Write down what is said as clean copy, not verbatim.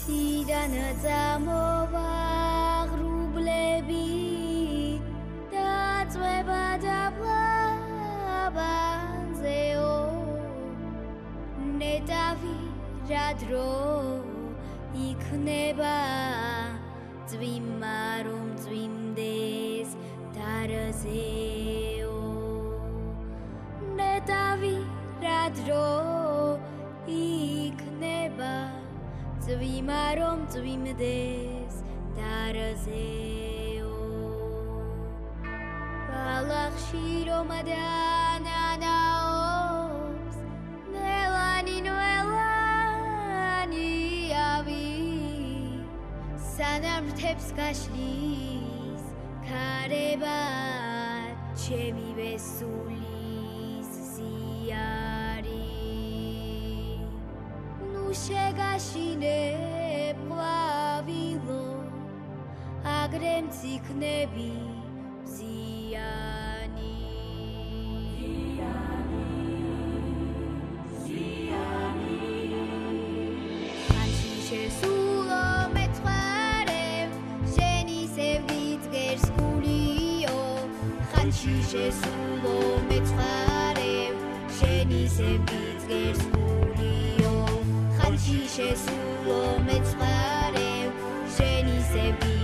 ციდან წამოვაღრუბლები დაწვება დაბლაბანზეო ნეტავი რა დრო იქნება წვიმა რომ წვიმდეს დარზეო ნეტავი რა დრო იქნება წვიმა რომ წვიმდეს დარზეო ბალახში რომ დანანაობს ნელანი ავი სანამ რთებს გაშლის ქარებად ჩემი ვესულის ზიარი ნუ შეგაშინე ყვავილო აგრე მციქნები ზიანი ხანში შესულო მეცხვარეო შენი სევდით გერს გულიო ხანში შესულო მეცხვარეო შენი სევდით გერს გულიო ხანში შესულო მეცხვარეო შენი სევდით